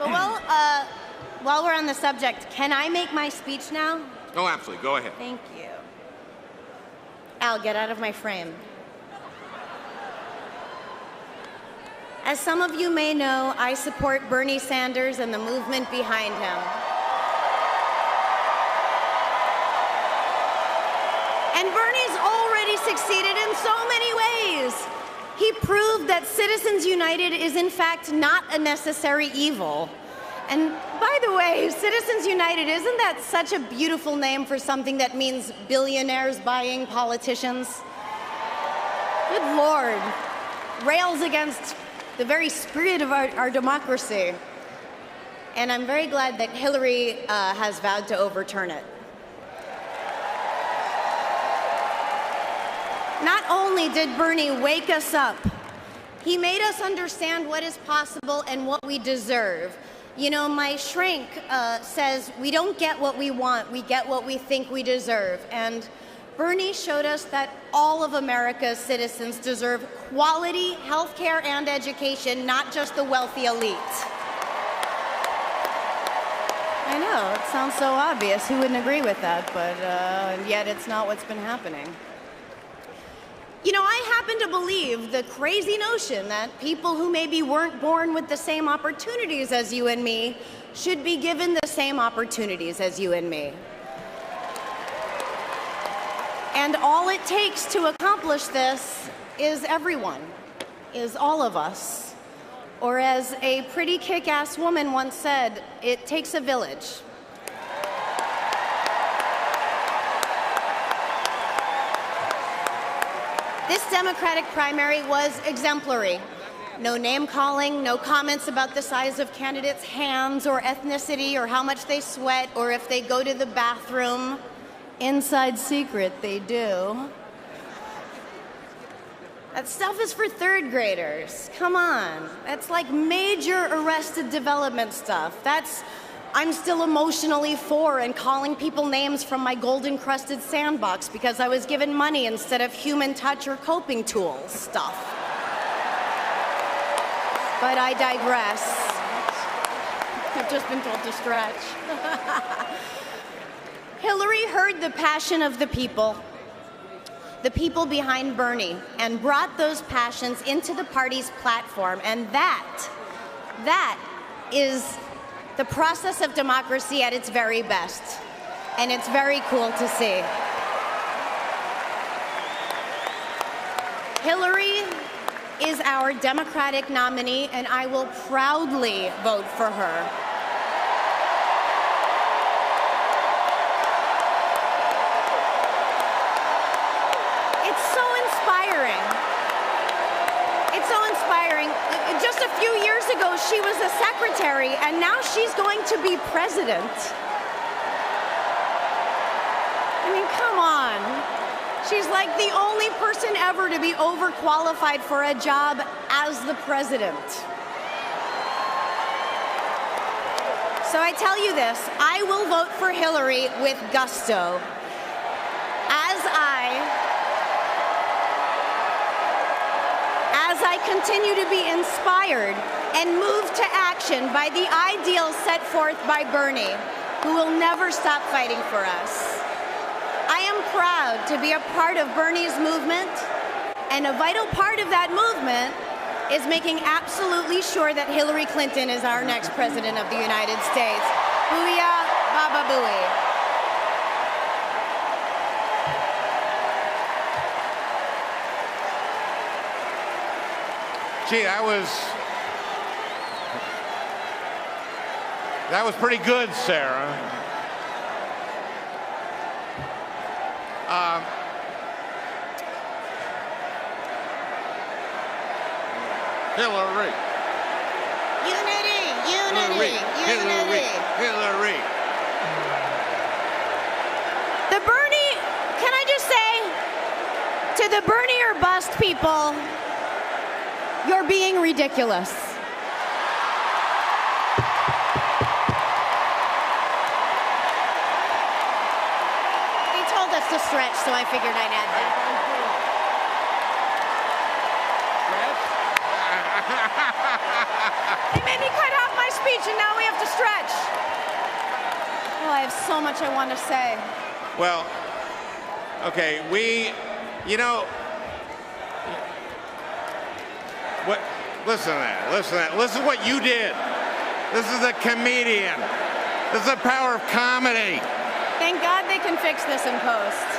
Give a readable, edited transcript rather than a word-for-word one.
Well, while we're on the subject, can I make my speech now? Oh, absolutely. Go ahead. Thank you. Al, get out of my frame. As some of you may know, I support Bernie Sanders and the movement behind him. And Bernie's already succeeded in so many ways. He proved that Citizens United is in fact not a necessary evil. And by the way, Citizens United, isn't that such a beautiful name for something that means billionaires buying politicians? Good Lord. Rails against the very spirit of our democracy. And I'm very glad that Hillary has vowed to overturn it. Not only did Bernie wake us up, he made us understand what is possible and what we deserve. You know, my shrink says we don't get what we want, we get what we think we deserve. And Bernie showed us that all of America's citizens deserve quality health care and education, not just the wealthy elite. I know, it sounds so obvious. Who wouldn't agree with that? But yet it's not what's been happening. You know, I happen to believe the crazy notion that people who maybe weren't born with the same opportunities as you and me should be given the same opportunities as you and me. And all it takes to accomplish this is everyone, is all of us. Or as a pretty kick-ass woman once said, it takes a village. This Democratic primary was exemplary. No name-calling, no comments about the size of candidates' hands or ethnicity or how much they sweat or if they go to the bathroom. Inside secret, they do. That stuff is for third graders. Come on. That's like major arrested development stuff. That's I'm still emotionally for and calling people names from my gold-encrusted sandbox because I was given money instead of human touch or coping tools stuff. But I digress. I've just been told to stretch. Hillary heard the passion of the people behind Bernie, and brought those passions into the party's platform, and that is the process of democracy at its very best, and it's very cool to see. Hillary is our Democratic nominee, and I will proudly vote for her. It's so inspiring. It's so inspiring. Just a few years ago, she was a secretary, and now she's going to be president. I mean, come on. She's like the only person ever to be overqualified for a job as the president. So I tell you this, I will vote for Hillary with gusto. As I continue to be inspired and moved to action by the ideals set forth by Bernie, who will never stop fighting for us. I am proud to be a part of Bernie's movement, and a vital part of that movement is making absolutely sure that Hillary Clinton is our next president of the United States. Booyah, Baba Booey. Gee, that was pretty good, Sarah. Hillary. Unity, unity, unity. Hillary. The Bernie, can I just say, to the Bernie or bust people, you're being ridiculous. They told us to stretch, so I figured I'd add that. They made me cut off my speech speech, and now we have to stretch. Oh, I have so much I want to say. Well, okay, what? Listen to that. Listen to that. Listen to what you did. This is a comedian. This is the power of comedy. Thank God they can fix this in post.